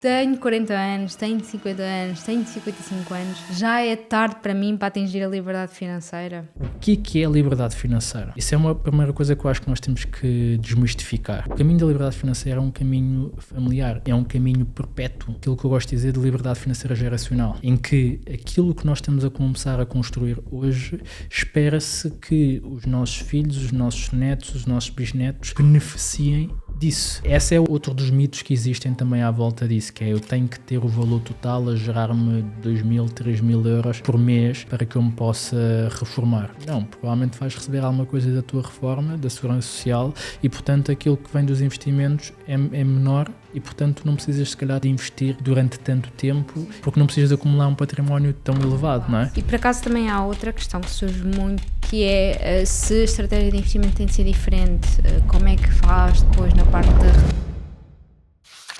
Tenho 40 anos, tenho 50 anos, tenho 55 anos. Já é tarde para mim para atingir a liberdade financeira? O que é a liberdade financeira? Isso é uma primeira coisa que eu acho que nós temos que desmistificar. O caminho da liberdade financeira é um caminho familiar, é um caminho perpétuo. Aquilo que eu gosto de dizer de liberdade financeira geracional, em que aquilo que nós estamos a começar a construir hoje, espera-se que os nossos filhos, os nossos netos, os nossos bisnetos beneficiem disso. Esse é outro dos mitos que existem também à volta disso, que é eu tenho que ter o valor total a gerar-me 2.000, 3.000 euros por mês para que eu me possa reformar. Não, provavelmente vais receber alguma coisa da tua reforma, da segurança social, e portanto aquilo que vem dos investimentos é menor e portanto não precisas se calhar de investir durante tanto tempo, porque não precisas de acumular um património tão elevado, não é? E por acaso também há outra questão que surge muito, que é se a estratégia de investimento tem de ser diferente, como é que faz depois na parte da...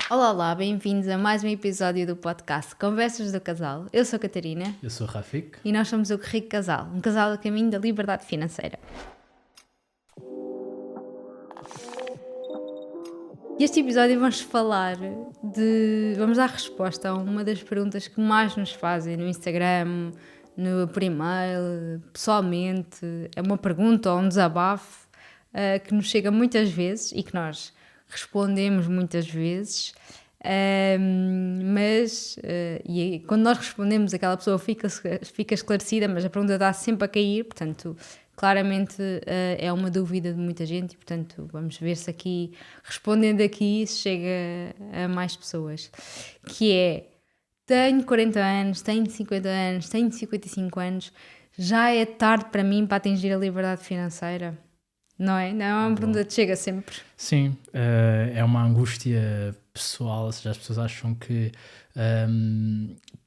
Olá, bem-vindos a mais um episódio do podcast Conversas do Casal. Eu sou a Catarina. Eu sou o Rafik. E nós somos o Rico Casal, um casal a caminho da liberdade financeira. Neste episódio vamos vamos dar resposta a uma das perguntas que mais nos fazem no Instagram, por e-mail, pessoalmente. É uma pergunta ou um desabafo que nos chega muitas vezes e que nós respondemos muitas vezes, e quando nós respondemos aquela pessoa fica esclarecida, mas a pergunta está sempre a cair, portanto claramente é uma dúvida de muita gente e portanto vamos ver se aqui, respondendo aqui, se chega a mais pessoas, que é: tenho 40 anos, tenho 50 anos, tenho 55 anos, já é tarde para mim para atingir a liberdade financeira? Não é? Não é uma pergunta que chega sempre. Sim, é uma angústia pessoal, ou seja, as pessoas acham que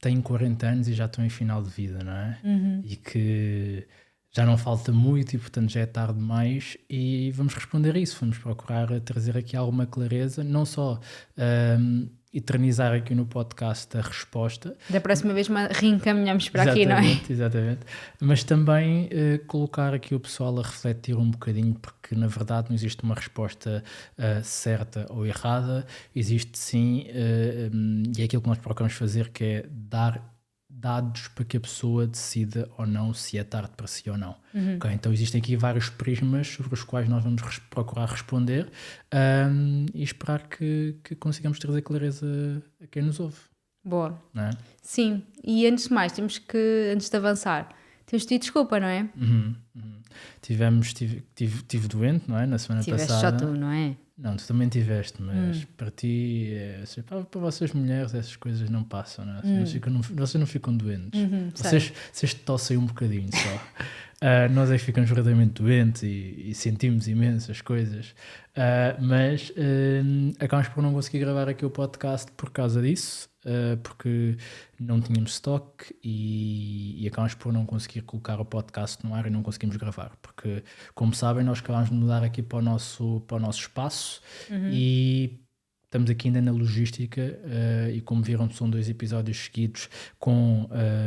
têm 40 anos e já estão em final de vida, não é? Uhum. E que já não falta muito e portanto já é tarde demais, e vamos responder a isso, vamos procurar trazer aqui alguma clareza, não só eternizar aqui no podcast a resposta. Da próxima vez reencaminhamos para aqui, não é? Exatamente, mas também colocar aqui o pessoal a refletir um bocadinho, porque na verdade não existe uma resposta certa ou errada, existe sim, e é aquilo que nós procuramos fazer, que é dar dados para que a pessoa decida ou não se é tarde para si ou não. Uhum. Okay? Então existem aqui vários prismas sobre os quais nós vamos procurar responder e esperar que consigamos trazer clareza a quem nos ouve. Boa. Não é? Sim, e antes de mais, antes de avançar, temos de pedir desculpa, não é? Uhum. Tive doente, não é? Na semana passada. Tiveste só tu, não é? Não, tu também tiveste, mas para ti, para vocês mulheres, essas coisas não passam, não é? Vocês não ficam doentes. Vocês tossem um bocadinho só. Nós é que ficamos verdadeiramente doentes e sentimos imensas coisas. Mas acabamos por não conseguir gravar aqui o podcast por causa disso, porque não tínhamos stock e acabamos por não conseguir colocar o podcast no ar e não conseguimos gravar, porque, como sabem, nós acabamos de mudar aqui para o nosso espaço. Uhum. E estamos aqui ainda na logística e, como viram, são 2 episódios seguidos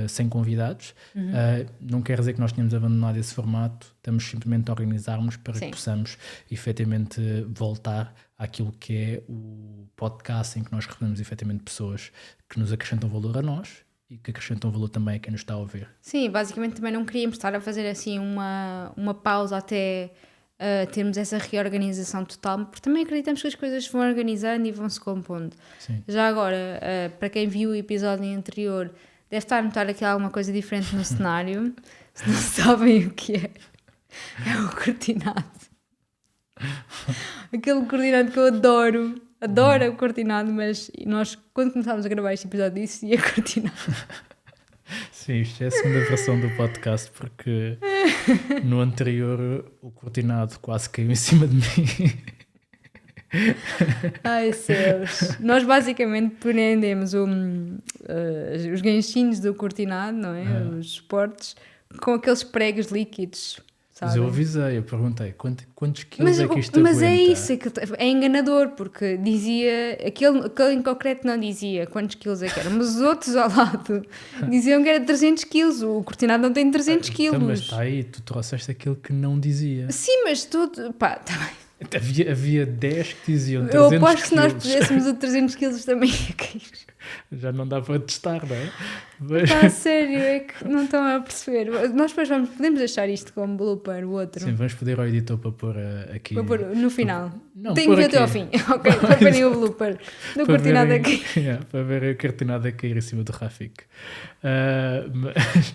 sem convidados. Uhum. Não quer dizer que nós tenhamos abandonado esse formato, estamos simplesmente a organizarmos para Sim. que possamos efetivamente voltar àquilo que é o podcast, em que nós recebemos efetivamente pessoas que nos acrescentam valor a nós e que acrescentam valor também a quem nos está a ouvir. Sim, basicamente também não queríamos estar a fazer assim uma pausa até termos essa reorganização total, porque também acreditamos que as coisas se vão organizando e vão se compondo. Sim. Já agora, para quem viu o episódio anterior, deve estar a notar aqui alguma coisa diferente no cenário. Se não sabem o que é o cortinado. Aquele cortinado que eu adoro o cortinado, mas nós, quando começámos a gravar este episódio, disse ia cortinado. Sim, isto é a segunda versão do podcast, porque no anterior o cortinado quase caiu em cima de mim. Ai, céus. Nós basicamente prendemos os ganchinhos do cortinado, não é? Os suportes, com aqueles pregos líquidos. Mas eu avisei, eu perguntei quantos quilos é que isto aguenta? Mas é isso, é enganador, porque dizia, aquele em concreto não dizia quantos quilos é que era, mas os outros ao lado diziam que era 300 quilos, o cortinado não tem 300 quilos. Então, mas está aí, tu trouxeste aquilo que não dizia. Sim, mas tudo, pá, está bem. Havia 10 que diziam Eu 300 aposto que se nós quilos. puséssemos a 300 quilos também ia cair. Já não dá para testar, não é? Mas, Pá, sério, é que não estão a perceber. Nós depois podemos deixar isto como blooper, o outro. sim, vamos pedir ao editor para pôr aqui. Vou pôr no final. Não, Tenho que ver aqui. até ao fim. Ok, para verem o blooper. Do Para cortinado verem- aqui. Yeah, para ver a cartinada a cair em cima do Rafik. Mas...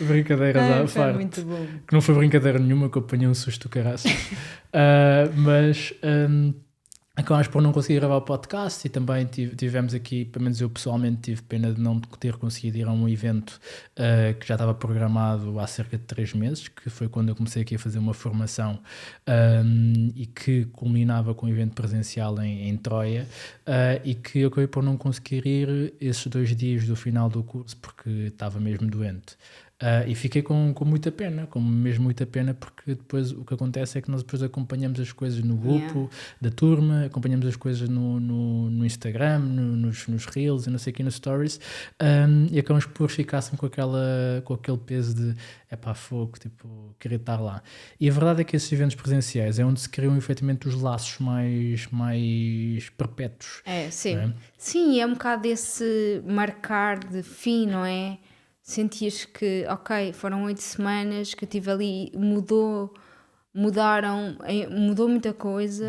Brincadeiras à Foi parte. muito bom. Que não foi brincadeira nenhuma, que eu apanhei um susto do caraças. Mas acabámos por não conseguir gravar o podcast e também tivemos aqui, pelo menos eu pessoalmente tive pena de não ter conseguido ir a um evento que já estava programado há cerca de 3 meses, que foi quando eu comecei aqui a fazer uma formação e que culminava com um evento presencial em Troia e que eu acabei por não conseguir ir esses 2 dias do final do curso porque estava mesmo doente. E fiquei com muita pena, com mesmo muita pena, porque depois o que acontece é que nós depois acompanhamos as coisas no grupo da turma, acompanhamos as coisas no Instagram, nos Reels e não sei o que, nos Stories, e acabamos por ficar assim com aquele peso de fogo, tipo, querer estar lá. E a verdade é que esses eventos presenciais é onde se criam efetivamente os laços mais perpétuos. Sim. Não é? Sim, é um bocado desse marcar de fim, não é? Sentias que, ok, foram 8 semanas que eu estive ali, mudou muita coisa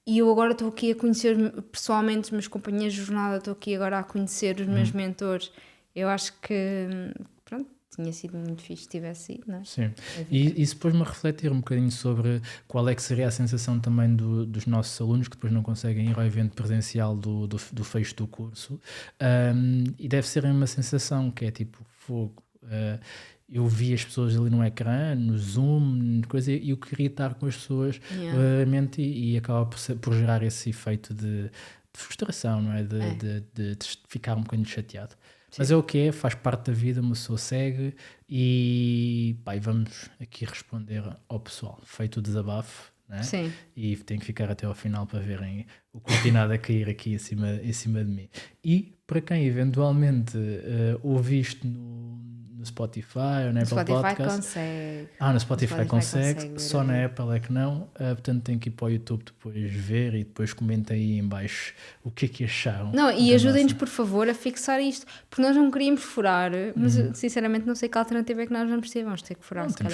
e eu agora estou aqui a conhecer pessoalmente os meus companheiros de jornada, estou aqui agora a conhecer os meus mentores. Eu acho que, pronto, tinha sido muito fixe se tivesse ido, não é? Sim, e isso pôs-me a refletir um bocadinho sobre qual é que seria a sensação também dos nossos alunos que depois não conseguem ir ao evento presencial do fecho do curso, e deve ser uma sensação que é tipo fogo. Eu vi as pessoas ali no ecrã, no Zoom, coisa, e eu queria estar com as pessoas realmente e acaba por gerar esse efeito de frustração, não é? De ficar um bocadinho chateado. Sim. Mas é o que é, faz parte da vida, uma pessoa segue e vamos aqui responder ao pessoal. Feito o desabafo, né? Sim. E tenho que ficar até ao final para verem o cortinado a cair aqui em cima de mim. E para quem eventualmente ouve isto no Spotify ou na Apple Podcast. Consegue. No Spotify consegue, só na Apple é que não. Portanto, tem que ir para o YouTube depois ver e depois comentem aí em baixo o que é que acharam. Não, e ajudem-nos, por favor, a fixar isto, porque nós não queríamos furar, mas sinceramente não sei que alternativa é que nós vamos ter. Vamos ter que furar, não, se calhar.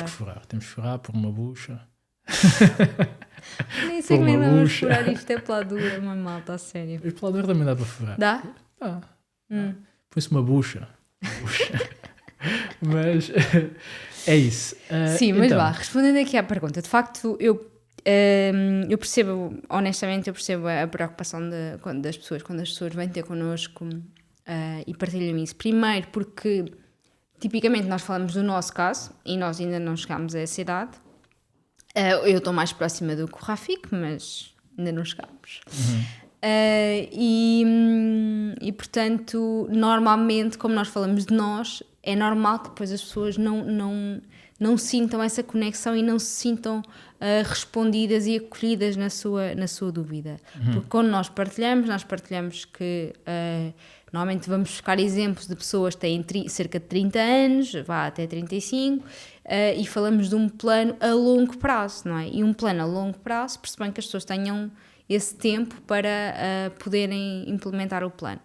Temos que furar por uma bucha. Nem sei como é que nós vamos furar isto, é peladura, uma malta, a sério. A peladura também dá para furar. Dá? Põe-se uma bucha. Mas é isso. Sim, mas então, respondendo aqui à pergunta, de facto eu percebo, honestamente, a preocupação das pessoas quando as pessoas vêm ter connosco e partilham isso. Primeiro porque tipicamente nós falamos do nosso caso e nós ainda não chegámos a essa idade. Eu estou mais próxima do que o Rafik, mas ainda não chegámos. E portanto, normalmente, como nós falamos de nós, é normal que depois as pessoas não sintam essa conexão e não se sintam respondidas e acolhidas na sua dúvida. Porque quando nós partilhamos que normalmente vamos buscar exemplos de pessoas que têm cerca de 30 anos, vá até 35, e falamos de um plano a longo prazo, não é? E um plano a longo prazo, percebem que as pessoas tenham esse tempo para poderem implementar o plano.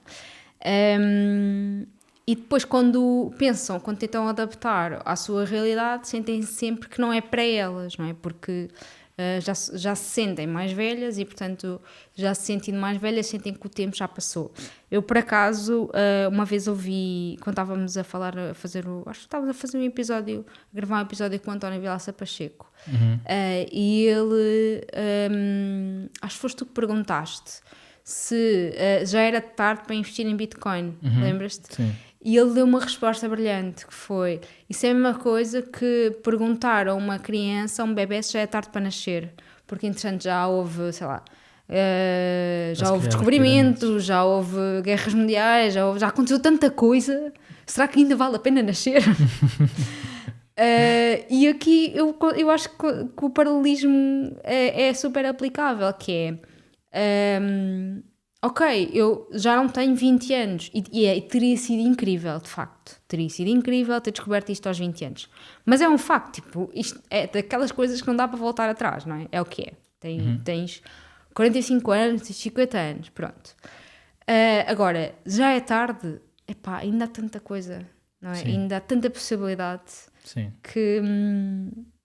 E depois quando tentam adaptar à sua realidade, sentem sempre que não é para elas, não é? Porque já se sentem mais velhas e, portanto, já se sentindo mais velhas, sentem que o tempo já passou. Eu, por acaso, uma vez ouvi, quando estávamos a fazer gravar um episódio com o António Vilaça Pacheco, e ele, acho que foste tu que perguntaste se já era tarde para investir em Bitcoin, lembras-te? Sim. E ele deu uma resposta brilhante, que foi: isso é a mesma coisa que perguntar a uma criança, a um bebê, se já é tarde para nascer, porque entretanto já houve, sei lá, já houve descobrimentos, já houve guerras mundiais, já aconteceu tanta coisa, será que ainda vale a pena nascer? E aqui eu acho que o paralelismo é super aplicável, que é ok, eu já não tenho 20 anos e teria sido incrível, de facto. Teria sido incrível ter descoberto isto aos 20 anos. Mas é um facto, tipo, isto é daquelas coisas que não dá para voltar atrás, não é? É o que é. Tens 45 anos, tens 50 anos, pronto. Agora, já é tarde, epá, ainda há tanta coisa, não é? Sim. Ainda há tanta possibilidade Sim. que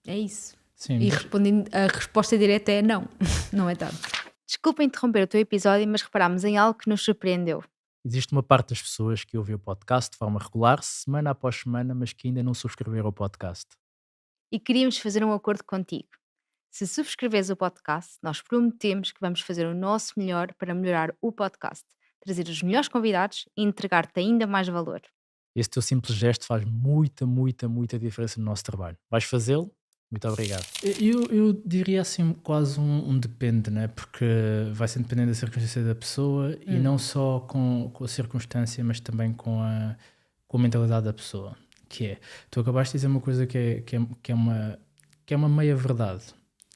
é isso. Sim. E respondendo, a resposta direta é não, não é tarde. Desculpa interromper o teu episódio, mas reparámos em algo que nos surpreendeu. Existe uma parte das pessoas que ouvem o podcast de forma regular, semana após semana, mas que ainda não subscreveram o podcast. E queríamos fazer um acordo contigo. Se subscreveres o podcast, nós prometemos que vamos fazer o nosso melhor para melhorar o podcast, trazer os melhores convidados e entregar-te ainda mais valor. Esse teu simples gesto faz muita diferença no nosso trabalho. Vais fazê-lo? Muito obrigado. Eu diria assim quase um depende, né? Porque vai ser dependendo da circunstância da pessoa e não só com a circunstância, mas também com a mentalidade da pessoa. Que é, tu acabaste de dizer uma coisa que é uma meia verdade,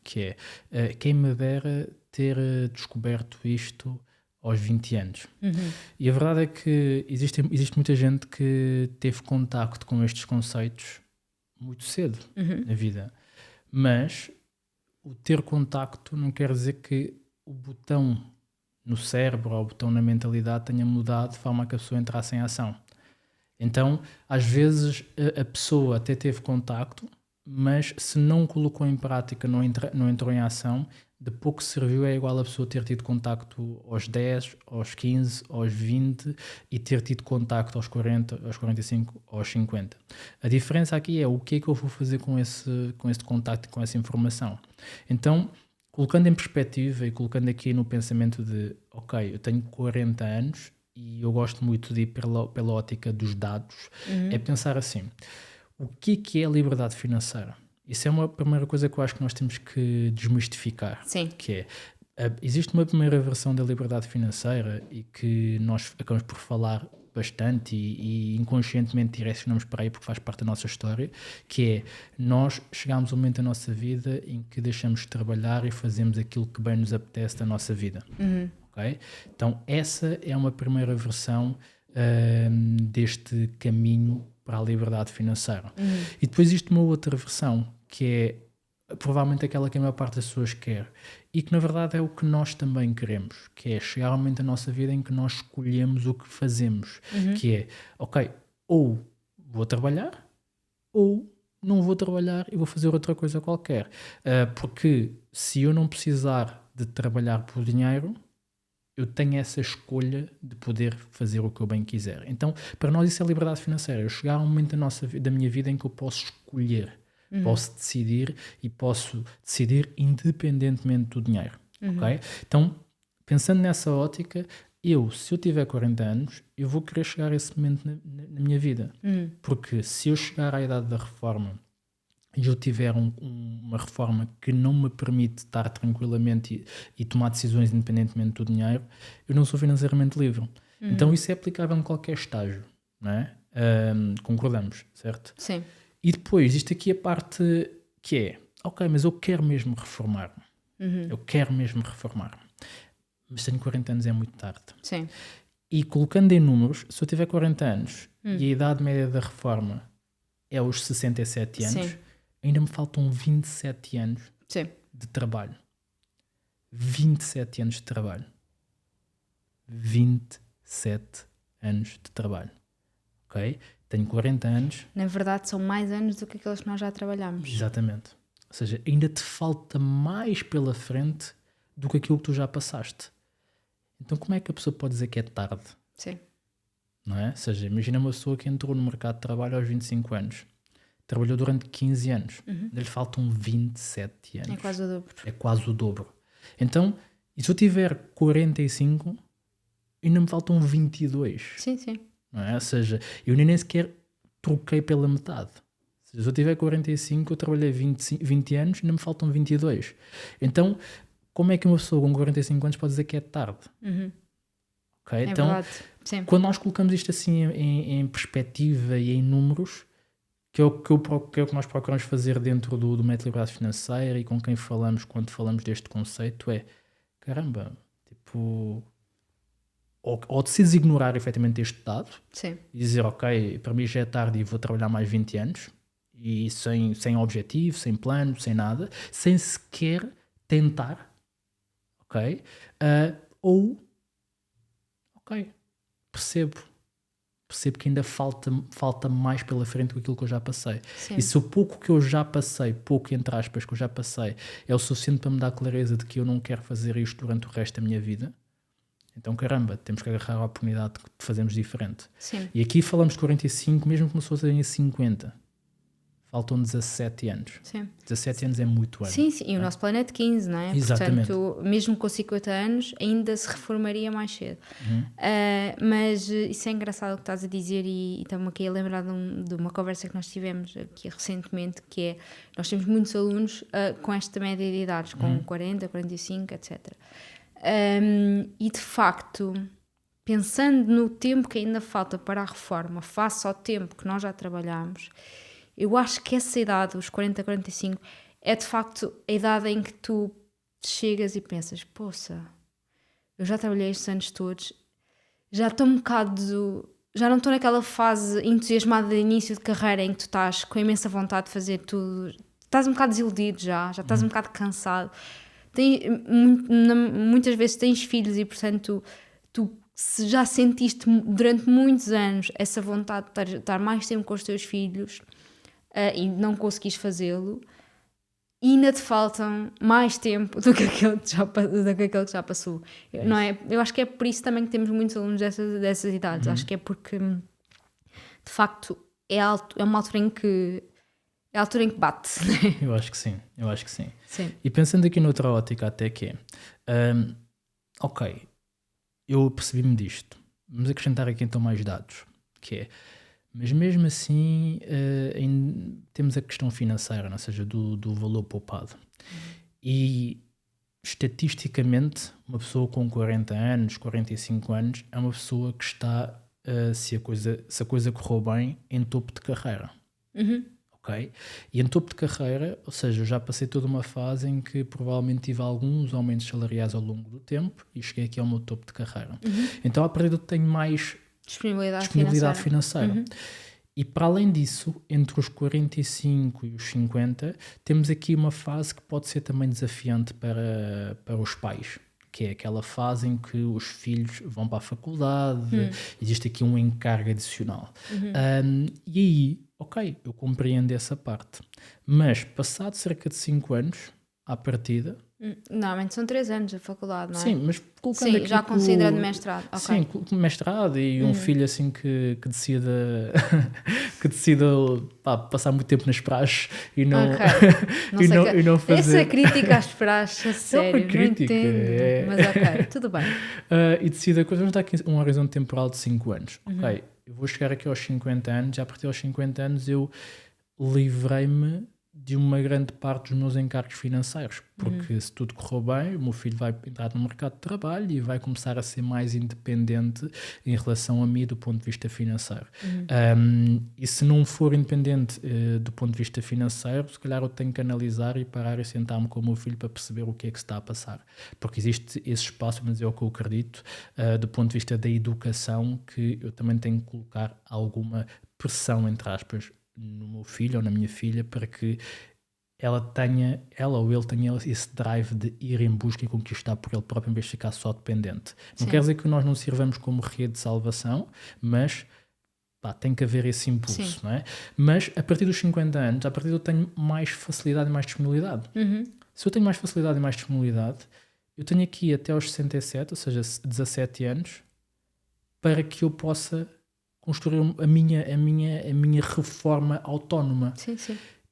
que é quem me dera ter descoberto isto aos 20 anos. E a verdade é que existe muita gente que teve contacto com estes conceitos muito cedo na vida. Mas o ter contacto não quer dizer que o botão no cérebro ou o botão na mentalidade tenha mudado de forma a que a pessoa entrasse em ação. Então, às vezes, a pessoa até teve contacto, mas se não colocou em prática, não entrou em ação, de pouco serviu é igual a pessoa ter tido contacto aos 10, aos 15, aos 20 e ter tido contacto aos 40, aos 45, aos 50. A diferença aqui é o que é que eu vou fazer com esse contacto, com essa informação. Então, colocando em perspectiva e colocando aqui no pensamento de, ok, eu tenho 40 anos e eu gosto muito de ir pela ótica dos dados, é pensar assim, o que é a liberdade financeira? Isso é uma primeira coisa que eu acho que nós temos que desmistificar. Sim. Que é, existe uma primeira versão da liberdade financeira e que nós acabamos por falar bastante e inconscientemente direcionamos para aí porque faz parte da nossa história, que é, nós chegamos a um momento da nossa vida em que deixamos de trabalhar e fazemos aquilo que bem nos apetece da nossa vida. Okay? Então essa é uma primeira versão deste caminho para a liberdade financeira. E depois existe uma outra versão, que é provavelmente aquela que a maior parte das pessoas quer e que na verdade é o que nós também queremos, que é chegar ao momento da nossa vida em que nós escolhemos o que fazemos, que é, ok, ou vou trabalhar ou não vou trabalhar e vou fazer outra coisa qualquer, porque se eu não precisar de trabalhar por dinheiro, eu tenho essa escolha de poder fazer o que eu bem quiser. Então, para nós isso é liberdade financeira. Eu chegar a um momento da minha vida em que eu posso escolher, posso decidir e posso decidir independentemente do dinheiro. Okay? Então, pensando nessa ótica, se eu tiver 40 anos, eu vou querer chegar a esse momento na minha vida. Porque se eu chegar à idade da reforma e eu tiver uma reforma que não me permite estar tranquilamente e tomar decisões independentemente do dinheiro, eu não sou financeiramente livre. Então isso é aplicável em qualquer estágio, não é? Concordamos, certo? Sim. E depois existe aqui a parte que é, ok, mas eu quero mesmo reformar-me. Eu quero mesmo reformar-me. Mas tenho 40 anos, é muito tarde. Sim. E colocando em números, se eu tiver 40 anos e a idade média da reforma é os 67 anos, Sim. ainda me faltam 27 anos Sim. de trabalho. 27 anos de trabalho. 27 anos de trabalho. Ok? Tenho 40 anos. Na verdade, são mais anos do que aqueles que nós já trabalhamos. Exatamente. Ou seja, ainda te falta mais pela frente do que aquilo que tu já passaste. Então, como é que a pessoa pode dizer que é tarde? Sim. Não é? Ou seja, imagina uma pessoa que entrou no mercado de trabalho aos 25 anos. Trabalhou durante 15 anos. Ainda lhe faltam 27 anos. É quase o dobro. É quase o dobro. Então, e se eu tiver 45, ainda me faltam 22. Sim, sim. Não é? Ou seja, eu nem sequer troquei pela metade. Ou seja, se eu tiver 45, eu trabalhei 20 anos e ainda me faltam 22. Então, como é que uma pessoa com 45 anos pode dizer que é tarde? Okay? É Então, verdade. Sim. quando nós colocamos isto assim em perspectiva e em números, que é o que nós procuramos fazer dentro do método de liberdade financeira e com quem falamos quando falamos deste conceito, é, caramba, tipo, ou decides ignorar efetivamente este dado Sim. e dizer, ok, para mim já é tarde e vou trabalhar mais 20 anos, e sem objetivo, sem plano, sem nada, sem sequer tentar, ok? Ou, ok, percebo que ainda falta mais pela frente do que aquilo que eu já passei. Sim. E se o pouco que eu já passei, pouco entre aspas que eu já passei, é o suficiente para me dar clareza de que eu não quero fazer isto durante o resto da minha vida, então caramba, temos que agarrar a oportunidade de fazermos diferente. Sim. E aqui falamos de 45, mesmo que pessoas tenham 50. Faltam 17 anos. Sim. 17 anos é muito ano. Sim, e o nosso plano é de 15, não é? Exatamente. Portanto, mesmo com 50 anos, ainda se reformaria mais cedo. Mas isso é engraçado o que estás a dizer, e estamos aqui a lembrar de uma conversa que nós tivemos aqui recentemente, que é, nós temos muitos alunos com esta média de idades, com 40, 45, etc. E de facto, pensando no tempo que ainda falta para a reforma, face ao tempo que nós já trabalhamos, eu acho que essa idade, os 40, 45, é de facto a idade em que tu chegas e pensas, poça, eu já trabalhei estes anos todos, já estou um bocado, já não estou naquela fase entusiasmada de início de carreira em que tu estás com imensa vontade de fazer tudo, estás um bocado desiludido já estás um bocado cansado. Muitas vezes tens filhos e, portanto, tu se já sentiste durante muitos anos essa vontade de estar mais tempo com os teus filhos, e não conseguis fazê-lo, e ainda te faltam mais tempo do que aquele que já passou. Não é? Eu acho que é por isso também que temos muitos alunos dessas idades. Acho que é porque, de facto, é uma altura em que bate. Né? Eu acho que sim. Sim. E pensando aqui noutra ótica até que é, ok, eu percebi-me disto, vamos acrescentar aqui então mais dados, que é, mas mesmo assim temos a questão financeira, ou seja, do valor poupado. E estatisticamente, uma pessoa com 40 anos, 45 anos, é uma pessoa que está, se a coisa correu bem, em topo de carreira. Ok? E em topo de carreira, ou seja, eu já passei toda uma fase em que provavelmente tive alguns aumentos salariais ao longo do tempo e cheguei aqui ao meu topo de carreira. Então, a partir daí tenho mais disponibilidade financeira. E para além disso, entre os 45 e os 50, temos aqui uma fase que pode ser também desafiante para os pais, que é aquela fase em que os filhos vão para a faculdade, existe aqui um encargo adicional. E aí, ok, eu compreendo essa parte, mas passado cerca de 5 anos, à partida... Normalmente são 3 anos a faculdade, não é? Sim, mas colocando aqui... já considerando mestrado. Okay. Sim, mestrado e um filho assim que decida passar muito tempo nas praxes e não, e não fazer... Essa crítica às praxes, a sério, é uma crítica, não entendo, mas ok, tudo bem. E decida, vamos estar aqui um horizonte temporal de 5 anos. Ok, eu vou chegar aqui aos 50 anos, já a partir aos 50 anos eu livrei-me de uma grande parte dos meus encargos financeiros, porque se tudo correu bem, o meu filho vai entrar no mercado de trabalho e vai começar a ser mais independente em relação a mim do ponto de vista financeiro. E se não for independente do ponto de vista financeiro, se calhar eu tenho que analisar e parar e sentar-me com o meu filho para perceber o que é que se está a passar, porque existe esse espaço, mas é o que eu acredito, do ponto de vista da educação, que eu também tenho que colocar alguma pressão, entre aspas, no meu filho ou na minha filha, para que ela ou ele tenha esse drive de ir em busca e conquistar por ele próprio, em vez de ficar só dependente. Não quer dizer que nós não sirvamos como rede de salvação, mas tem que haver esse impulso, não é? Mas a partir dos 50 anos, a partir eu tenho mais facilidade e mais disponibilidade. Se eu tenho mais facilidade e mais disponibilidade, eu tenho aqui até aos 67, ou seja, 17 anos, para que eu possa construir a minha reforma autónoma. Sim.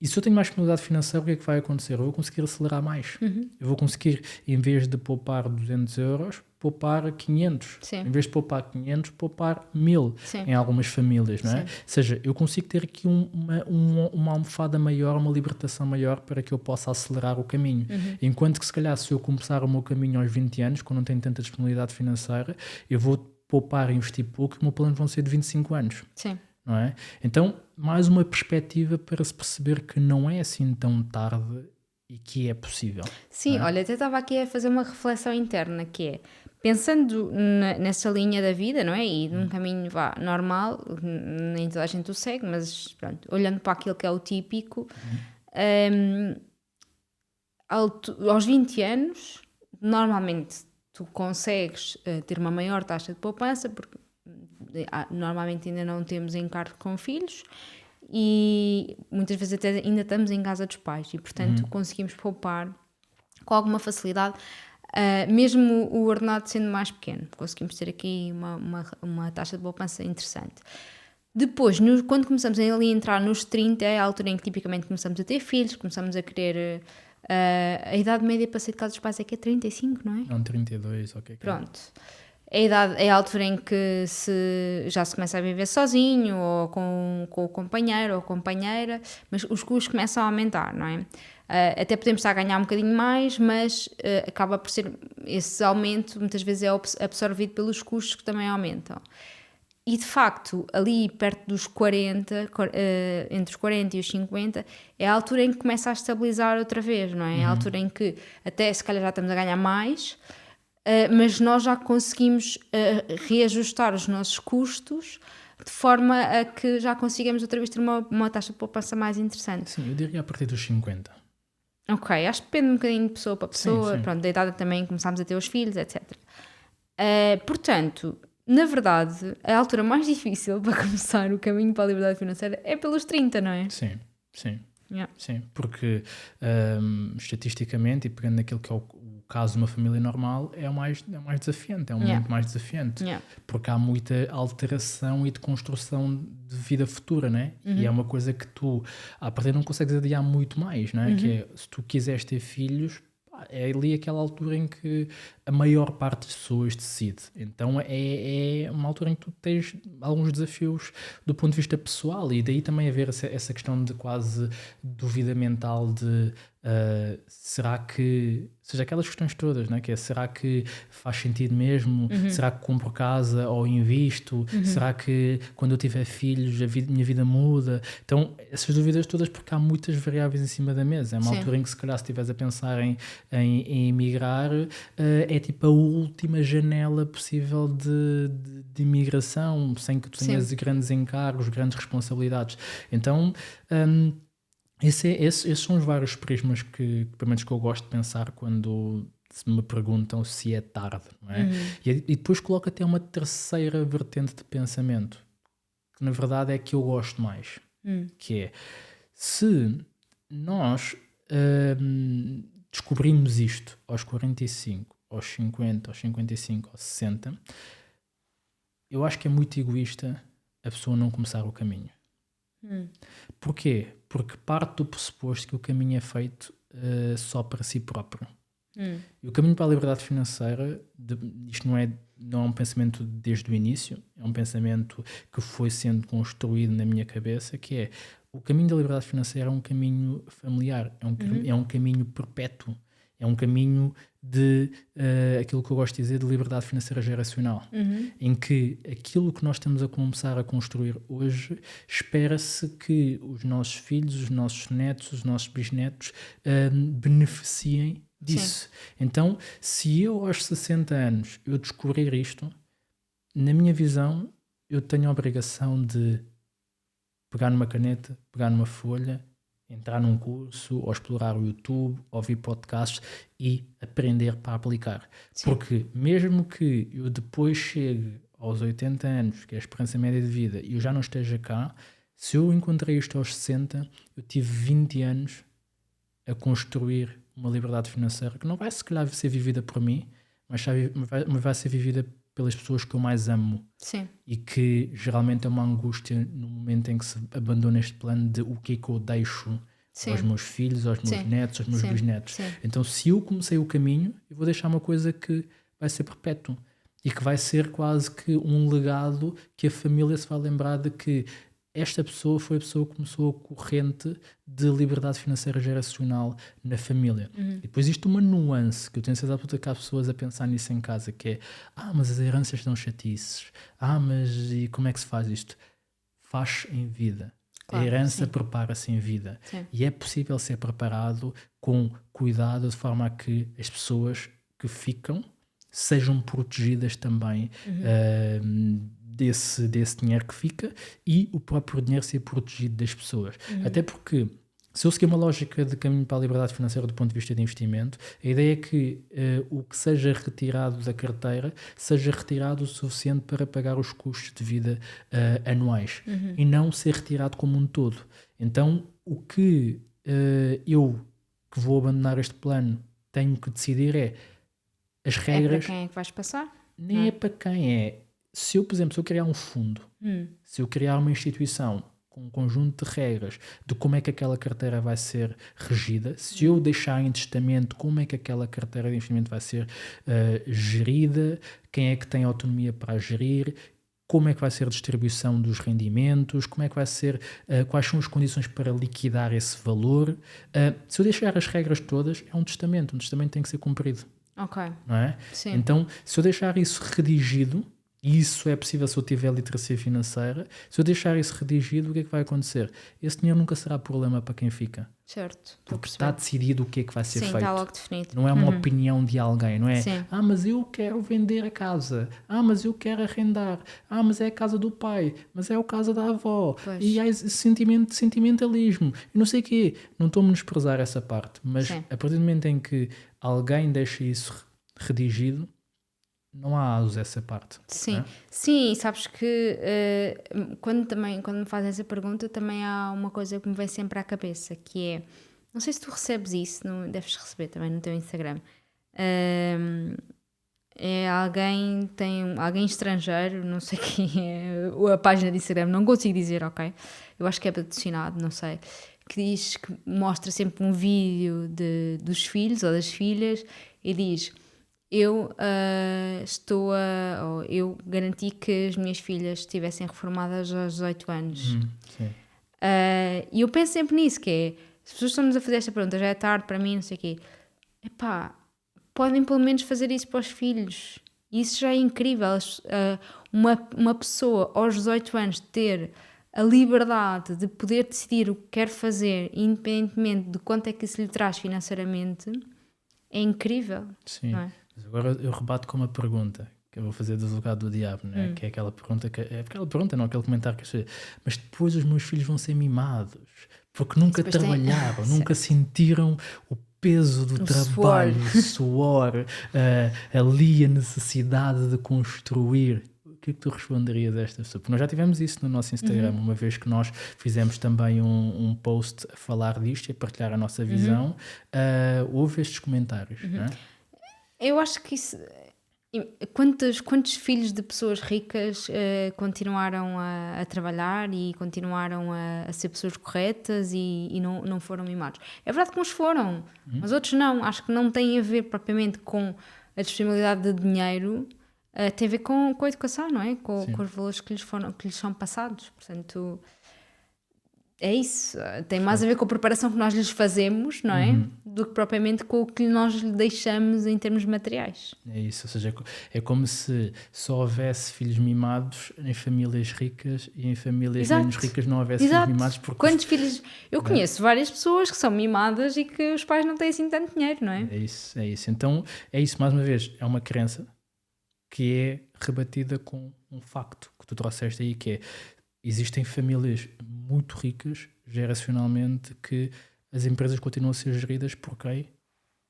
E se eu tenho mais disponibilidade financeira, o que é que vai acontecer? Eu vou conseguir acelerar mais. Eu vou conseguir, em vez de poupar 200 euros, poupar 500. Sim. Em vez de poupar 500, poupar 1000 Sim. em algumas famílias, não é? Ou seja, eu consigo ter aqui uma almofada maior, uma libertação maior para que eu possa acelerar o caminho. Enquanto que, se calhar, se eu começar o meu caminho aos 20 anos, quando não tenho tanta disponibilidade financeira, eu vou poupar e investir pouco, e os meus planos vão ser de 25 anos. Sim. Não é? Então, mais uma perspectiva para se perceber que não é assim tão tarde e que é possível. Sim, olha, até estava aqui a fazer uma reflexão interna, que é, pensando nessa linha da vida, não é? E num caminho normal, nem toda a gente o segue, mas pronto, olhando para aquilo que é o típico, aos 20 anos, normalmente tu consegues ter uma maior taxa de poupança, porque normalmente ainda não temos encargo com filhos e muitas vezes até ainda estamos em casa dos pais e, portanto, conseguimos poupar com alguma facilidade. Mesmo o ordenado sendo mais pequeno, conseguimos ter aqui uma taxa de poupança interessante. Depois, quando começamos a entrar nos 30, é a altura em que tipicamente começamos a ter filhos, começamos a querer... a idade média para sair de casa dos pais é que é 35, não é? Não, 32, ok. Pronto. É a altura em que já se começa a viver sozinho, ou com o companheiro ou companheira, mas os custos começam a aumentar, não é? Até podemos estar a ganhar um bocadinho mais, mas acaba por ser, esse aumento muitas vezes é absorvido pelos custos que também aumentam. E de facto, ali perto dos 40, entre os 40 e os 50, é a altura em que começa a estabilizar outra vez, não é? É a altura em que até se calhar já estamos a ganhar mais, mas nós já conseguimos reajustar os nossos custos de forma a que já consigamos outra vez ter uma taxa de poupança mais interessante. Sim, eu diria a partir dos 50. Ok, acho que depende um bocadinho de pessoa para pessoa, Sim. Pronto, da idade também começámos a ter os filhos, etc. Portanto, na verdade, a altura mais difícil para começar o caminho para a liberdade financeira é pelos 30, não é? Sim. Yeah. Sim, porque estatisticamente, e pegando naquilo que é o caso de uma família normal, é o mais desafiante, é um momento mais desafiante, porque há muita alteração e de construção de vida futura, né? E é uma coisa que tu, à partida, não consegues adiar muito mais, não é? Que é, se tu quiseres ter filhos, é ali aquela altura em que a maior parte das pessoas decide. Então é uma altura em que tu tens alguns desafios do ponto de vista pessoal, e daí também haver essa questão de quase dúvida mental de será que, seja aquelas questões todas, né? Que é, será que faz sentido mesmo? Será que compro casa ou invisto? Será que quando eu tiver filhos minha vida muda? Então essas dúvidas todas, porque há muitas variáveis em cima da mesa. É uma altura em que, se calhar, se estiveres a pensar em emigrar, é tipo a última janela possível de imigração, sem que tu tenhas grandes encargos, grandes responsabilidades. Então esses são os vários prismas que, pelo menos, que eu gosto de pensar quando se me perguntam se é tarde, não é? E depois coloco até uma terceira vertente de pensamento, que na verdade é que eu gosto mais, que é, se nós descobrimos isto aos 45, aos 50, aos 55, aos 60, eu acho que é muito egoísta a pessoa não começar o caminho. Porquê? Porque parte do pressuposto que o caminho é feito só para si próprio. E o caminho para a liberdade financeira, isto não é um pensamento desde o início, é um pensamento que foi sendo construído na minha cabeça, que é, o caminho da liberdade financeira é um caminho familiar, é um caminho perpétuo, é um caminho de aquilo que eu gosto de dizer, de liberdade financeira geracional, em que aquilo que nós estamos a começar a construir hoje, espera-se que os nossos filhos, os nossos netos, os nossos bisnetos beneficiem disso. Sim. Então, se eu aos 60 anos eu descobrir isto, na minha visão, eu tenho a obrigação de pegar numa caneta, pegar numa folha, entrar num curso, ou explorar o YouTube, ouvir podcasts e aprender para aplicar. Sim. Porque mesmo que eu depois chegue aos 80 anos, que é a esperança média de vida, e eu já não esteja cá, se eu encontrei isto aos 60, eu tive 20 anos a construir uma liberdade financeira que não vai, se calhar, ser vivida por mim, mas vai ser vivida pelas pessoas que eu mais amo. Sim. E que geralmente é uma angústia no momento em que se abandona este plano de o que é que eu deixo aos meus filhos, aos meus netos, aos meus bisnetos. Sim. Então, se eu comecei o caminho, eu vou deixar uma coisa que vai ser perpétua e que vai ser quase que um legado que a família se vai lembrar de que esta pessoa foi a pessoa que começou a corrente de liberdade financeira geracional na família. E depois existe uma nuance, que eu tenho certeza absoluta que há pessoas a pensar nisso em casa, que é, mas as heranças dão chatices. Mas e como é que se faz isto? Faz em vida. Claro, a herança prepara-se em vida. Sim. E é possível ser preparado com cuidado, de forma a que as pessoas que ficam sejam protegidas também desse dinheiro que fica e o próprio dinheiro ser protegido das pessoas. Até porque, se eu seguir uma lógica de caminho para a liberdade financeira do ponto de vista de investimento, a ideia é que o que seja retirado da carteira seja retirado o suficiente para pagar os custos de vida anuais e não ser retirado como um todo. Então, o que eu, que vou abandonar este plano, tenho que decidir é as regras... É para quem é que vais passar? Nem é para quem é. Se eu, por exemplo, se eu criar um fundo, se eu criar uma instituição com um conjunto de regras de como é que aquela carteira vai ser regida, se eu deixar em testamento como é que aquela carteira de investimento vai ser gerida, quem é que tem autonomia para a gerir, como é que vai ser a distribuição dos rendimentos, como é que vai ser, quais são as condições para liquidar esse valor. Se eu deixar as regras todas, é um testamento tem que ser cumprido. Ok. Não é? Sim. Então, se eu deixar isso redigido, e isso é possível se eu tiver literacia financeira, se eu deixar isso redigido, o que é que vai acontecer? Esse dinheiro nunca será problema para quem fica. Certo. Porque está decidido o que é que vai ser feito. Está logo definido. Não é uma opinião de alguém, não é? Sim. Mas eu quero vender a casa. Mas eu quero arrendar. Mas é a casa do pai. Mas é a casa da avó. Pois. E há esse sentimentalismo. E não sei o quê. Não estou a menosprezar essa parte. Mas a partir do momento em que alguém deixa isso redigido, não há asos essa parte. Sim, não é? sim, sabes que quando me fazem essa pergunta também há uma coisa que me vem sempre à cabeça, que é, não sei se tu recebes isso, não, deves receber também no teu Instagram, é alguém estrangeiro, não sei quem é, a página de Instagram, não consigo dizer, ok, eu acho que é patrocinado, não sei, que diz, que mostra sempre um vídeo dos filhos ou das filhas e diz... Eu eu garanti que as minhas filhas estivessem reformadas aos 18 anos. Sim. E eu penso sempre nisso, que é, as pessoas estão-nos a fazer esta pergunta, já é tarde para mim, não sei o quê. Epá, podem pelo menos fazer isso para os filhos. Isso já é incrível. Uma pessoa aos 18 anos ter a liberdade de poder decidir o que quer fazer, independentemente de quanto é que isso lhe traz financeiramente, é incrível. Sim. Não é? Mas agora eu rebato com uma pergunta que eu vou fazer do advogado do diabo, né? Que é aquela pergunta não, aquele comentário que eu sei, mas depois os meus filhos vão ser mimados porque nunca trabalharam, nunca sentiram o peso do trabalho, o suor, ali a necessidade de construir. O que é que tu responderias a esta pessoa? Porque nós já tivemos isso no nosso Instagram, uma vez que nós fizemos também um post a falar disto e a partilhar a nossa visão, houve estes comentários, não é? Eu acho que isso... Quantos filhos de pessoas ricas continuaram a trabalhar e continuaram a ser pessoas corretas e não foram mimados? É verdade que uns foram, mas outros não. Acho que não tem a ver propriamente com a disponibilidade de dinheiro, tem a ver com a educação, não é? Com os valores que lhes são passados. Portanto... É isso, tem mais a ver com a preparação que nós lhes fazemos, não é? Do que propriamente com o que nós lhe deixamos em termos materiais. É isso, ou seja, é como se só houvesse filhos mimados em famílias ricas e em famílias menos ricas não houvesse filhos mimados. Porque... Quantos filhos... Eu conheço várias pessoas que são mimadas e que os pais não têm assim tanto dinheiro, não é? É isso. Então, é isso, mais uma vez, é uma crença que é rebatida com um facto que tu trouxeste aí, que é: existem famílias muito ricas, geracionalmente, que as empresas continuam a ser geridas por quem?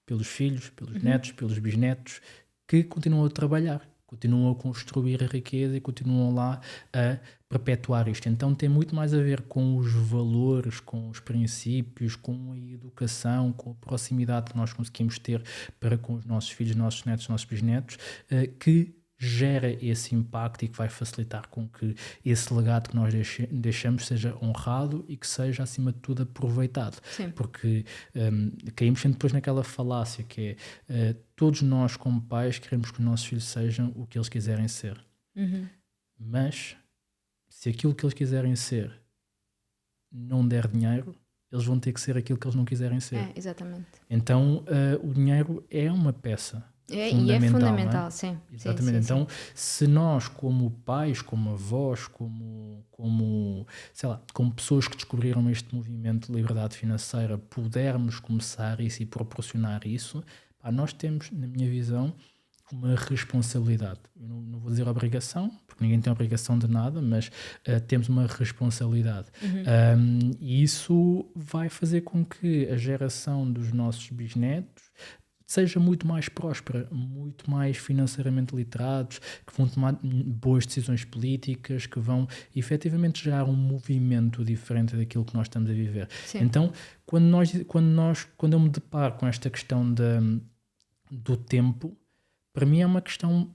Pelos filhos, pelos netos, pelos bisnetos, que continuam a trabalhar, continuam a construir a riqueza e continuam lá a perpetuar isto. Então tem muito mais a ver com os valores, com os princípios, com a educação, com a proximidade que nós conseguimos ter para com os nossos filhos, nossos netos, nossos bisnetos, que gera esse impacto e que vai facilitar com que esse legado que nós deixamos seja honrado e que seja, acima de tudo, aproveitado. Sim. Porque caímos sempre depois naquela falácia que é todos nós, como pais, queremos que os nossos filhos sejam o que eles quiserem ser. Mas se aquilo que eles quiserem ser não der dinheiro, eles vão ter que ser aquilo que eles não quiserem ser. Exatamente. Então o dinheiro é uma peça. E é fundamental, é? sim. Exatamente. Sim. Então, se nós, como pais, como avós, como pessoas que descobriram este movimento de liberdade financeira, pudermos começar isso e proporcionar isso, nós temos, na minha visão, uma responsabilidade. Eu não vou dizer obrigação, porque ninguém tem obrigação de nada, mas temos uma responsabilidade. E isso vai fazer com que a geração dos nossos bisnetos seja muito mais próspera, muito mais financeiramente literados, que vão tomar boas decisões políticas, que vão efetivamente gerar um movimento diferente daquilo que nós estamos a viver. Sim. Então, quando eu me deparo com esta questão do tempo, para mim é uma questão,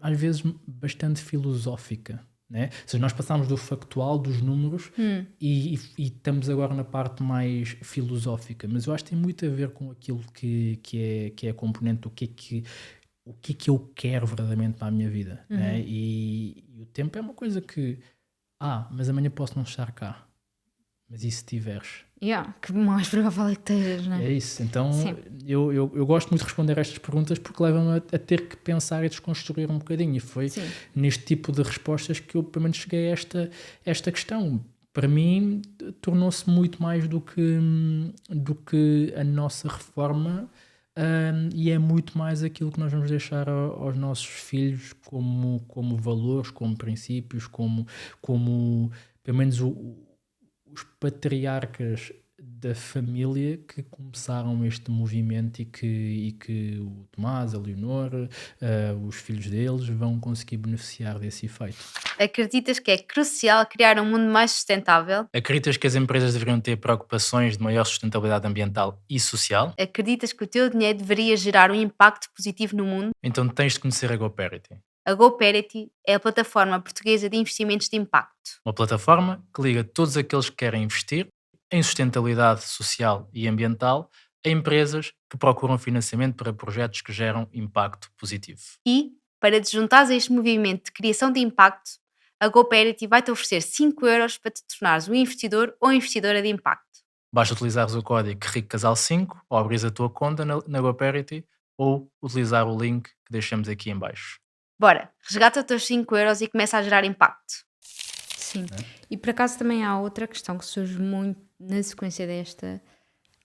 às vezes, bastante filosófica. Né? Ou seja, nós passamos do factual, dos números, e estamos agora na parte mais filosófica, mas eu acho que tem muito a ver com aquilo que é a componente do que é que eu quero verdadeiramente para a minha vida. Né? E o tempo é uma coisa que, mas amanhã posso não estar cá. Mas e se tiveres? Que mais provável é que estejas, não é? É isso. Então, eu gosto muito de responder a estas perguntas porque levam-me a ter que pensar e desconstruir um bocadinho. E foi neste tipo de respostas que eu, pelo menos, cheguei a esta questão. Para mim, tornou-se muito mais do que a nossa reforma, e é muito mais aquilo que nós vamos deixar aos nossos filhos como valores, como princípios, como pelo menos os patriarcas da família que começaram este movimento e que o Tomás, a Leonor, os filhos deles vão conseguir beneficiar desse efeito. Acreditas que é crucial criar um mundo mais sustentável? Acreditas que as empresas deveriam ter preocupações de maior sustentabilidade ambiental e social? Acreditas que o teu dinheiro deveria gerar um impacto positivo no mundo? Então tens de conhecer a GoParity. A GoParity é a plataforma portuguesa de investimentos de impacto. Uma plataforma que liga todos aqueles que querem investir em sustentabilidade social e ambiental a empresas que procuram financiamento para projetos que geram impacto positivo. E, para te juntares a este movimento de criação de impacto, a GoParity vai-te oferecer 5€ para te tornares um investidor ou investidora de impacto. Basta utilizares o código RICOCASAL5 ou abrir a tua conta na GoParity ou utilizar o link que deixamos aqui em baixo. Bora, resgata os teus 5€ e começa a gerar impacto. Sim. E por acaso também há outra questão que surge muito na sequência desta,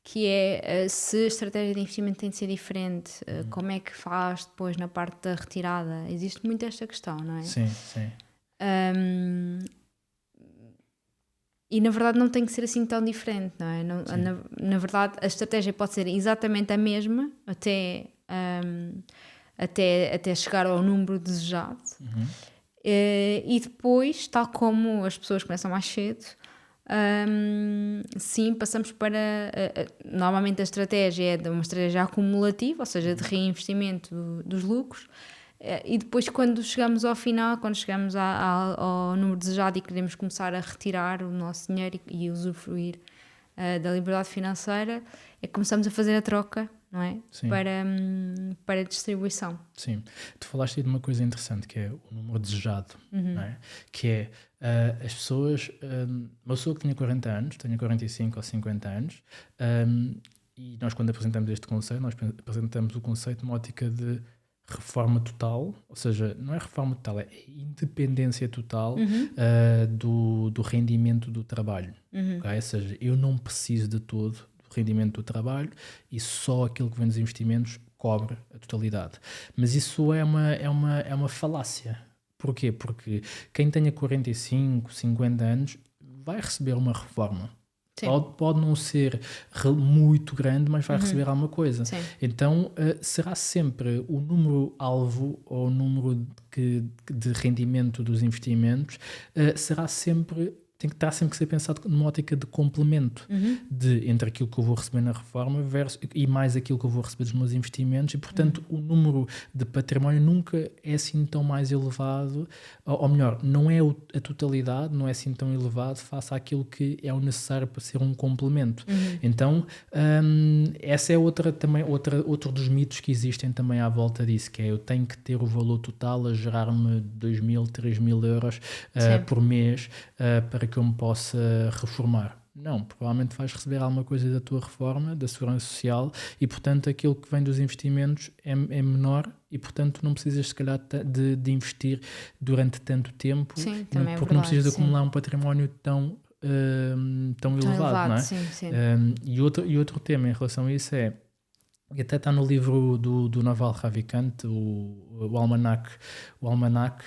que é se a estratégia de investimento tem de ser diferente, como é que faz depois na parte da retirada? Existe muito esta questão, não é? Sim, sim. E na verdade não tem que ser assim tão diferente, não é? Na verdade a estratégia pode ser exatamente a mesma até chegar ao número desejado. E depois, tal como as pessoas começam mais cedo, sim, passamos para normalmente a estratégia é uma estratégia acumulativa, ou seja, de reinvestimento dos lucros, e depois quando chegamos ao final, quando chegamos ao número desejado e queremos começar a retirar o nosso dinheiro e usufruir da liberdade financeira, é que começamos a fazer a troca, não é? Para a distribuição. Sim. Tu falaste aí de uma coisa interessante, que é o número desejado, não é? Que é as pessoas... uma pessoa que tinha 40 anos, tenha 45 ou 50 anos, e nós quando apresentamos este conceito, nós apresentamos o conceito numa ótica de reforma total, ou seja, não é reforma total, é independência total do rendimento do trabalho. Okay? Ou seja, eu não preciso de todo rendimento do trabalho e só aquilo que vem dos investimentos cobre a totalidade. Mas isso é uma falácia. Porquê? Porque quem tenha 45, 50 anos vai receber uma reforma. Pode não ser muito grande, mas vai receber alguma coisa. Sim. Então, será sempre o número-alvo ou o número de rendimento dos investimentos será sempre... tem que estar sempre que ser pensado numa ótica de complemento entre aquilo que eu vou receber na reforma e mais aquilo que eu vou receber dos meus investimentos e, portanto, o número de património nunca é assim tão mais elevado, ou melhor, não é a totalidade, não é assim tão elevado face àquilo que é o necessário para ser um complemento. Então, essa é outro dos mitos que existem também à volta disso, que é eu tenho que ter o valor total a gerar-me 2.000, 3.000 euros por mês para que eu me possa reformar. Não, provavelmente vais receber alguma coisa da tua reforma, da segurança social e, portanto, aquilo que vem dos investimentos é menor e, portanto, não precisas, se calhar, de investir durante tanto tempo. Sim, porque verdade, não precisas de acumular um património tão elevado, não é? Sim, sim. E outro tema em relação a isso é e até está no livro do Naval Ravikant, o Almanac,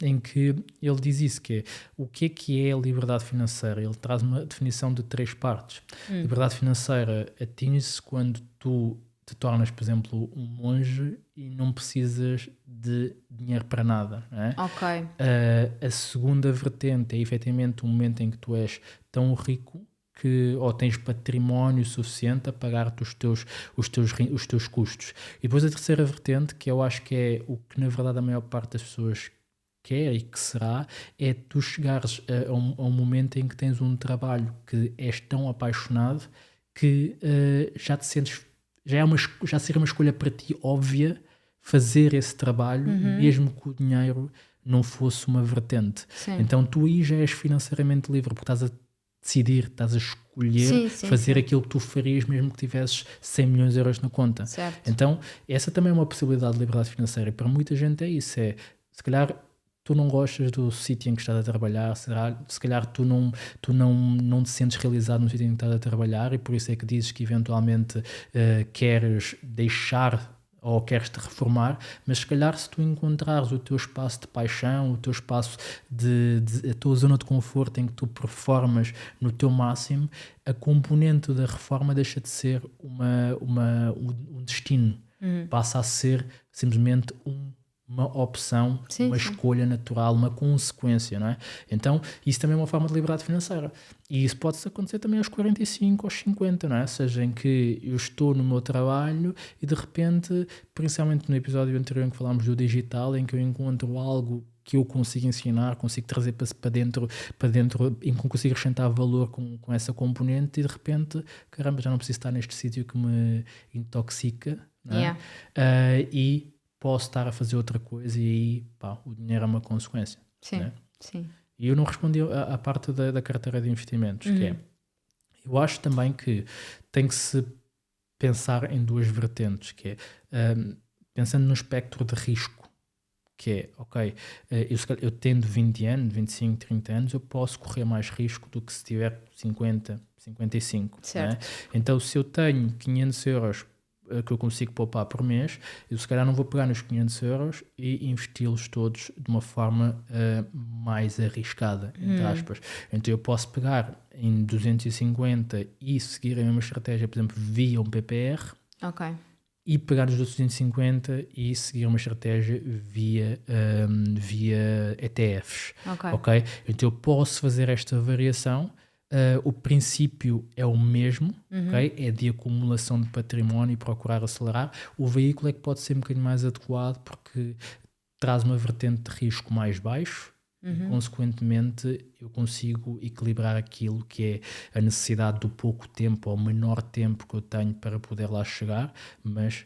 em que ele diz isso, que é o que é a liberdade financeira. Ele traz uma definição de 3 partes. Liberdade financeira atinge-se quando tu te tornas, por exemplo, um monge e não precisas de dinheiro para nada. Não é? Ok. A segunda vertente é efetivamente o momento em que tu és tão rico ou tens património suficiente a pagar-te os teus custos. E depois a terceira vertente, que eu acho que é o que na verdade a maior parte das pessoas quer e que será, é tu chegares a um momento em que tens um trabalho que és tão apaixonado que já te sentes, já seria uma escolha para ti óbvia fazer esse trabalho, mesmo que o dinheiro não fosse uma vertente. Sim. Então tu aí já és financeiramente livre, porque estás a decidir, estás a escolher fazer aquilo que tu farias mesmo que tivesses 100 milhões de euros na conta. Certo. Então essa também é uma possibilidade de liberdade financeira, e para muita gente é isso, se calhar tu não gostas do sítio em que estás a trabalhar, se calhar tu não te sentes realizado no sítio em que estás a trabalhar, e por isso é que dizes que eventualmente queres deixar ou queres-te reformar, mas se calhar se tu encontrares o teu espaço de paixão, o teu espaço a tua zona de conforto em que tu performas no teu máximo, a componente da reforma deixa de ser um destino, passa a ser simplesmente uma opção, uma escolha natural, uma consequência, não é? Então, isso também é uma forma de liberdade financeira. E isso pode acontecer também aos 45, aos 50, não é? Seja em que eu estou no meu trabalho e de repente, principalmente no episódio anterior em que falámos do digital, em que eu encontro algo que eu consigo ensinar, consigo trazer para dentro, em que consigo acrescentar valor com essa componente, e de repente, caramba, já não preciso estar neste sítio que me intoxica, não é? E posso estar a fazer outra coisa, e aí, o dinheiro é uma consequência. Sim, né? sim. E eu não respondi à parte da carteira de investimentos, que é, eu acho também que tem que se pensar em 2 vertentes, que é, pensando no espectro de risco, que é, ok, eu tendo 20 anos, 25, 30 anos, eu posso correr mais risco do que se tiver 50, 55. Certo. Né? Então, se eu tenho 500 euros que eu consigo poupar por mês, eu se calhar não vou pegar nos 500 euros e investi-los todos de uma forma mais arriscada, entre aspas. Então eu posso pegar em 250 e seguir a mesma estratégia, por exemplo, via um PPR, e pegar os 250 e seguir uma estratégia via ETFs. Okay? Então eu posso fazer esta variação. O princípio é o mesmo, okay? É de acumulação de património e procurar acelerar. O veículo é que pode ser um bocadinho mais adequado porque traz uma vertente de risco mais baixo e, consequentemente, eu consigo equilibrar aquilo que é a necessidade do pouco tempo ou menor tempo que eu tenho para poder lá chegar, mas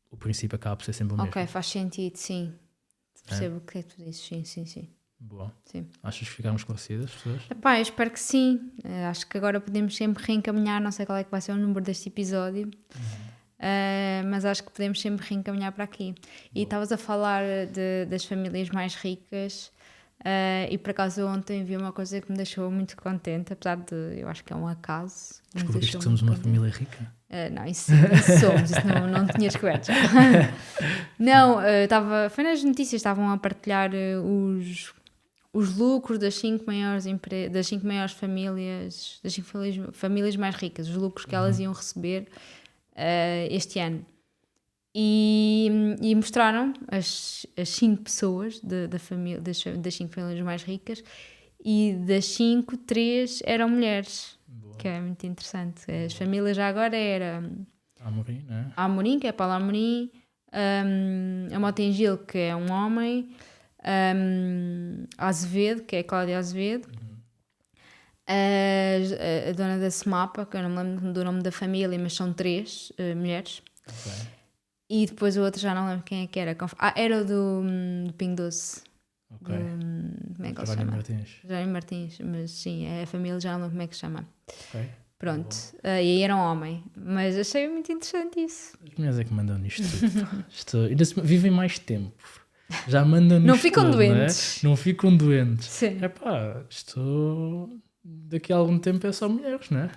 o princípio acaba por ser sempre o mesmo. Ok, faz sentido, sim. Percebo o que é que tu dizes, sim. Boa. Sim. Achas que ficaram esclarecidas as pessoas? Eu espero que sim. Acho que agora podemos sempre reencaminhar, não sei qual é que vai ser o número deste episódio, mas acho que podemos sempre reencaminhar para aqui. E estavas a falar das famílias mais ricas, e por acaso ontem vi uma coisa que me deixou muito contente, apesar de eu acho que é um acaso. Descobriste que somos uma família rica? Não, isso somos, isso não tinha descoberto já. Não, foi nas notícias, estavam a partilhar os lucros das 5 maiores famílias, das 5 famílias mais ricas, os lucros que elas iam receber este ano. E mostraram as 5 pessoas das 5 famílias mais ricas, e das 5, 3 eram mulheres. Boa. Que é muito interessante. As famílias já agora era Amorim, né? A Amorim, que é Paulo Amorim, a Motengil, que é um homem, a Azevedo, que é a Cláudia Azevedo, a dona da Semapa, que eu não me lembro do nome da família, mas são 3 mulheres. E depois o outro já não lembro quem é que era. Era o do Pingo Doce. Como é que ele se chama? Jónio Martins, mas sim, a família já não lembro como é que se chama. Pronto, e aí era um homem, mas achei muito interessante isso. As mulheres é que mandam nisto tudo. Ainda vivem mais tempo, já mandam nisto. Não ficam tudo, doentes. Não ficam doentes. Sim. Isto daqui a algum tempo é só mulheres, não é?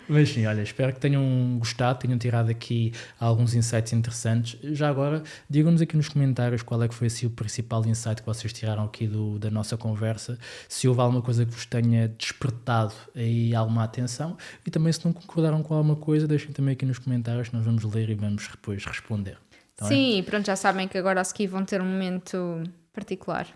Mas sim, olha, espero que tenham gostado, tenham tirado aqui alguns insights interessantes. Já agora, digam-nos aqui nos comentários qual é que foi assim, o principal insight que vocês tiraram aqui da nossa conversa, se houve alguma coisa que vos tenha despertado aí alguma atenção, e também se não concordaram com alguma coisa, deixem também aqui nos comentários, nós vamos ler e vamos depois responder. Tá bem? Sim, e pronto, já sabem que agora a seguir vão ter um momento particular.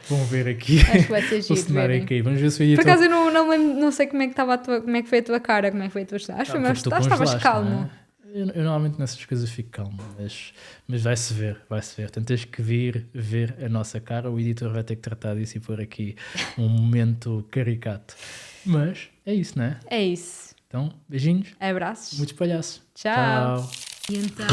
Vão ver aqui Acho que vai ser o giro cenário verem. aqui. Vamos ver se eu ia Por acaso eu não lembro, não sei como é que estava como é que foi a tua cara, como é que foi a tua história. Acho que porque tu estavas congelaste, calmo. não é? Eu normalmente nessas coisas fico calmo, mas vai-se ver. Portanto, tens que vir ver a nossa cara, o editor vai ter que tratar disso e pôr aqui um momento caricato. Mas é isso, não é? É isso. Então, beijinhos, Abraços. muitos palhaços. Tchau. Tchau. E então...